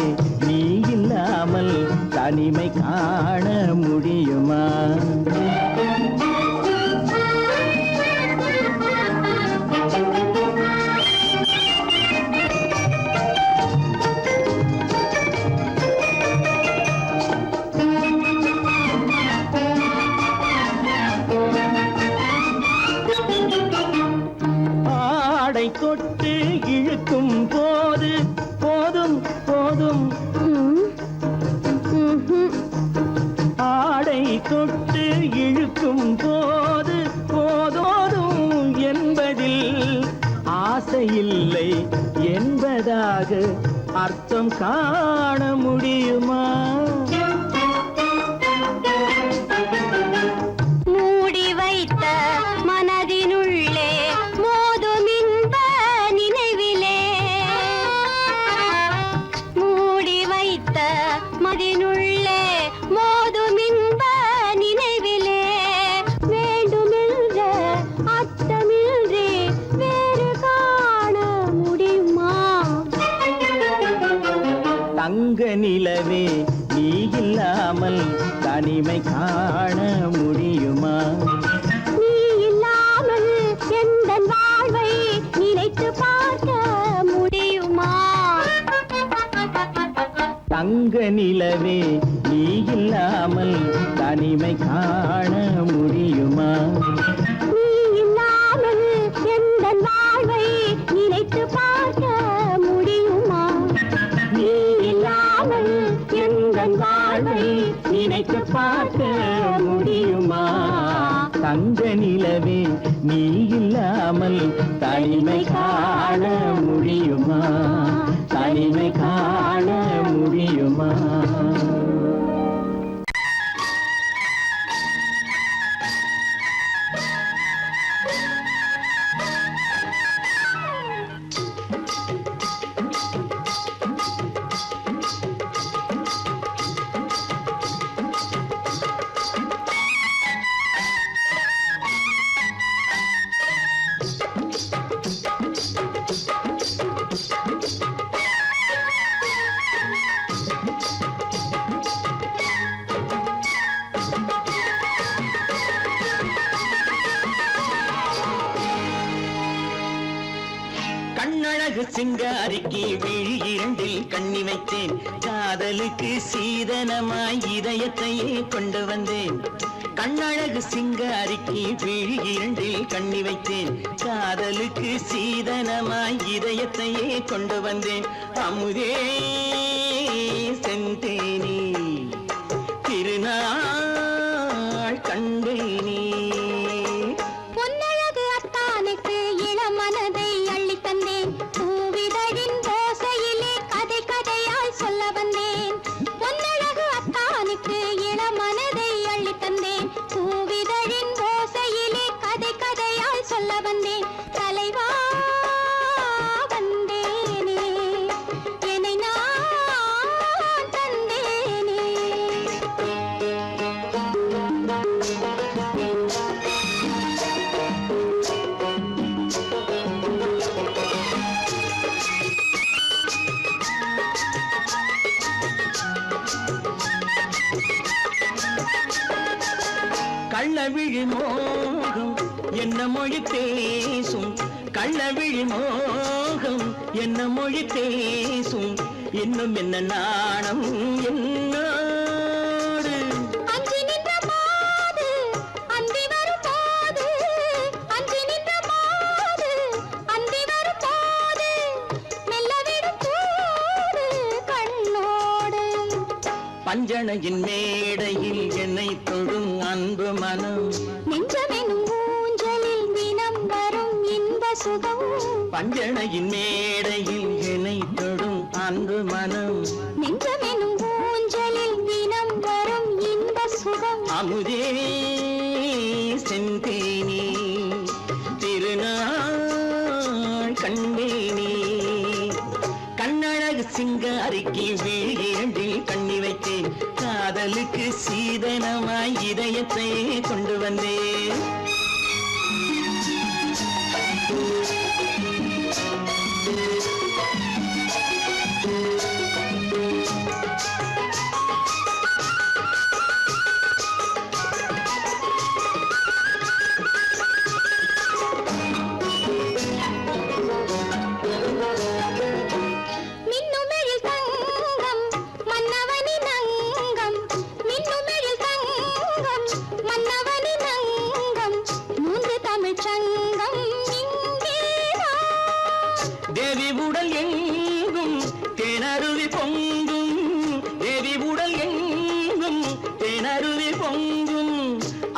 நீ இல்லாமல் தனிமை காண முடியுமா ஆடை தொட்டு இழுக்கும் போது போதும் போதும் ஆடை தொட்டு இழுக்கும் போது போதோதும் என்பதில் ஆசையில்லை என்பதாக அர்த்தம் காண முடியுமா மூடி வைத்த மனதினுள்ளே மோதும் இன்ப நினைவிலே மூடி வைத்த மதினுள்ளே மோதும் இன்ப நினைவிலே வேண்டுமென்ற அர்த்தமின்றி வேறு காண முடியுமா தங்க நிலவே நீ இல்லாமல் தனிமை காண முடியுமா நீ இல்லாமல் எந்தன் வாழ்வை நினைத்து பார்க்க முடியுமா தங்க நிலவே நீ இல்லாமல் தனிமை காண முடியுமா நீ இல்லாமல் எந்தன் வாழ்வை நினைத்து பார்க்க முடியுமா நீ இல்லாமல் எந்தன் வாழ்வை நினைத்து பார்க்க முடியுமா தங்க நிலவே நீ இல்லாமல் தனிமை காண முடியுமா தனிமை காண முடியுமா சிங்காரிக்கு விழி இரண்டில் கண்ணி வைத்தேன் காதலுக்கு சீதனமாய் இதயத்தையே கொண்டு வந்தேன் கண்ணழகு சிங்காரிக்கு விழி இரண்டில் கண்ணி வைத்தேன் காதலுக்கு சீதனமாய் இதயத்தையே கொண்டு வந்தேன் அமுதே செந்தேனே திருநாள் கண்டேனே பொன்னழகு அத்தானுக்கு இளமனதை அள்ளி தந்தேன் பூவிதழின் ஓசையிலே கதை கதையாய் சொல்ல வந்தேன் பொன்னழகு அத்தானுக்கு இளமனதை அள்ளி தந்தேன் பூவிதழின் ஓசையிலே கதை கதையாய் சொல்ல வந்தேன் தலைவா வந்தேனே என்னை நான் தந்தேனே கள்ளவிழி மோகம் என்ன மொழி பேசும் கள்ளவிழி மோகம் என்ன மொழி பேசும் இன்னும் என்ன நாணம் என்னோடு அஞ்சி நின்ற மாது அந்தி வரும் போது அஞ்சி நின்ற மாது அந்தி வரும் போது மெல்ல விடும் போது கண்ணோடு பஞ்சணையின் மேடையில் என்னை தொடும் அன்பு மனம் நெஞ்சமெனும் ஊஞ்சலில் தினம் வரும் இன்ப சுகம் பஞ்சணையின் மேடையில் என்னை தொடும் அன்பு மனம் நெஞ்சமெனும் ஊஞ்சலில் தினம் வரும் இன்ப சுகம் அமுதே செந்தேனே திருநாள் கண்டேனே கண்ணழகு சிங்காரிக்கு விழி இரண்டில் கண்ணி வைத்தேன் காதலுக்கு சீதனமாய் இதயத்தை கொண்டு வந்தேன் மின்னுமெழில் தங்கம் மன்னவனின் அங்கம் மின்னுமெழில் தங்கம் மன்னவனின் அங்கம் மூன்று தமிழ்ச் சங்கம் இங்கேதான் தேவி உடல் எங்கும் தேனருவி பொங்கும் தேவி உடல் எங்கும் தேனருவி பொங்கும்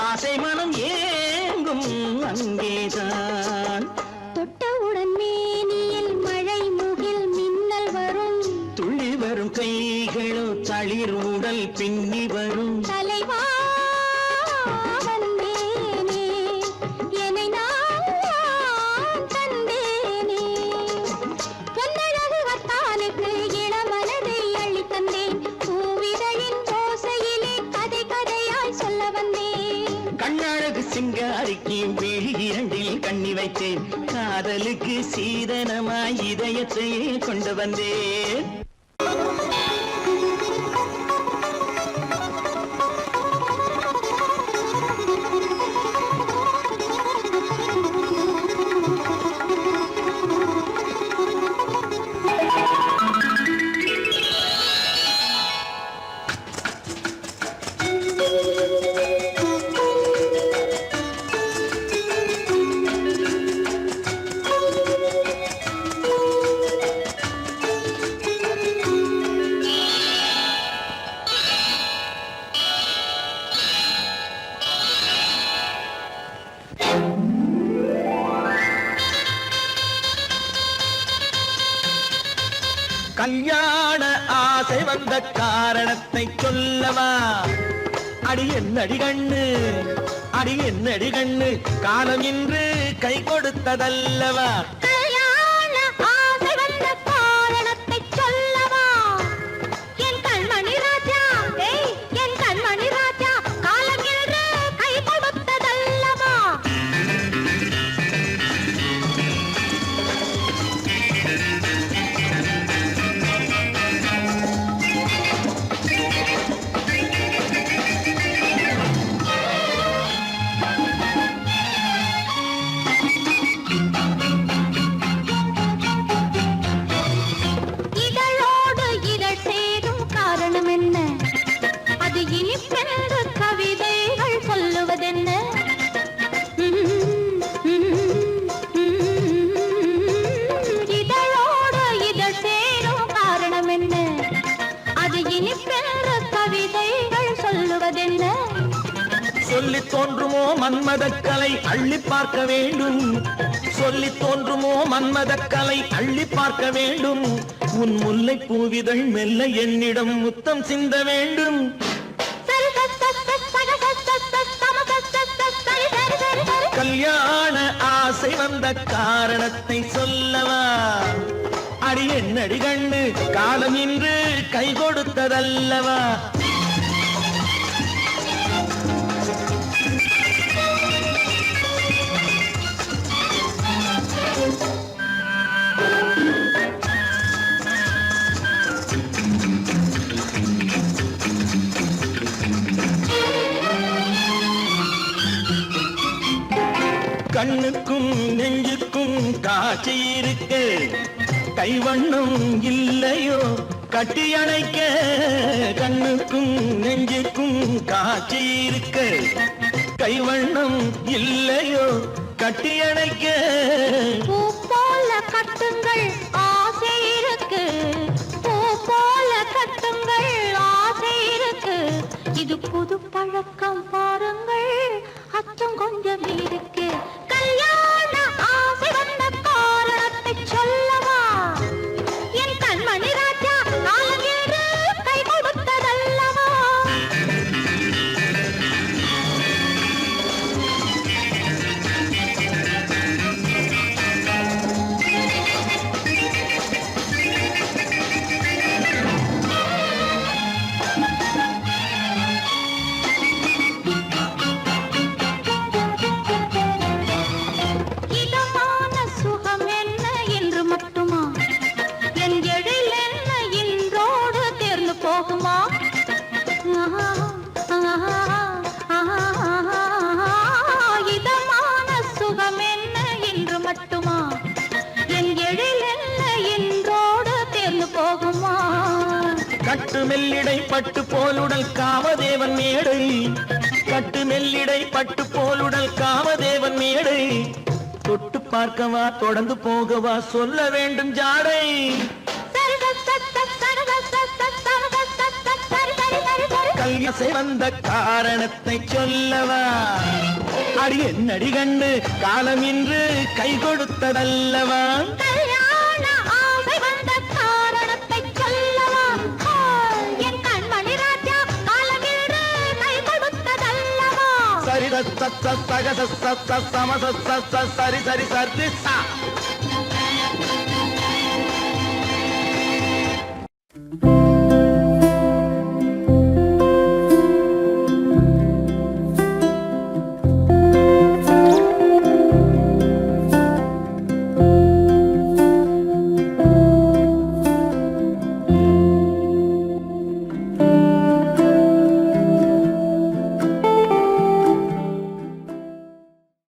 ஆசை மனம் ஏங்கும் அங்கேதான் தொட்டவுடன் மேனியில் மழை முகில் மின்னல் வரும் துள்ளி வரும் கைகளோ தளிர் உடல் பின்னி வரும் தலைவா வந்தேனே என்னை நான் தந்தேனே பொன்னழகு வத்தானுக்கு இளமனதை அள்ளி தந்தேன் பூவிதழின் ஓசையிலே கதை கதையாய் சொல்ல வந்தேன் கண்ணழகு சிங்காரிக்கு விழி இரண்டில் கண்ணி வைத்தேன் காதலுக்கு சீதனமாய் இதயத்தையே கொண்டு வந்தேன் கல்யாண ஆசை வந்த காரணத்தை சொல்லவா அடி என்னடி கண்ணு அடி என்னடி கண்ணு காலம் இன்று கை கொடுத்ததல்லவா கல்யாண ஆசை வந்த காரணத்தை சொல்லவா என் கண்மணி ராஜா என் கண்மணி ராஜா காலம் என்று கை கொடுத்ததல்லவா சொல்லி தோன்றுமோ மன்மதக்கலை அள்ளி பார்க்க வேண்டும், சொல்லி தோன்றுமோ மன்மதக்கலை அள்ளி பார்க்க வேண்டும். உன் முல்லை பூவிதழ் மெல்ல என்னிடம் முத்தம் சிந்த வேண்டும். கல்யாண ஆசை வந்த காரணத்தை சொல்லவா? அடி என்னடி கண்ணு காலம் இன்று கை கொடுத்ததல்லவா? கண்ணுக்கும் நெஞ்சுக்கும் காட்சி இருக்கு, கைவண்ணம் இல்லையோ கட்டி அணைக்க. கண்ணுக்கும் நெஞ்சுக்கும் காட்சி இருக்கு, கைவண்ணம் இல்லையோ கட்டி அணைக்க. பூ போல கட்டுங்கள் ஆசை இருக்கு, பூ போல கட்டுங்கள் ஆசை இருக்கு. இது புது பழக்கம் பாருங்கள், அச்சம் கொஞ்சம் இருக்கு. கல்யாண ஆசை வந்த காரணத்தை சொல்லவா? என் கண்மணி ராஜா காலம் ஏறு கை கொடுத்ததல்லவா? இதமான சுகம் என்ன என்று மட்டுமா? என் எழில் என்ன இன்றோடு தேர்ந்து போகுமா? இதமான சுகம் என்ன என்று மட்டுமா? என் எழில் என்ன இன்றோடு தேர்ந்து போகுமா? கட்டு மெல்லிடை பட்டு போலுடல் காமதேவன் மேடை, கட்டு மெல்லிடை பட்டு போலுடல் காமதேவன் மேடை. தொட்டு பார்க்கவா தொடர்ந்து போகவா சொல்ல வேண்டும் ஜாடை. கல்யாசை வந்த காரணத்தை சொல்லவா? அடி என்னடி கண்டு காலம் இன்று கை கொடுத்ததல்லவா? கல்யாண ஆசை வந்த காரணத்தை சொல்லவா? என் கண்மணி ராஜா காலமேறு கை கொடுத்ததல்லவா? சரி சரி சரி சரி சரி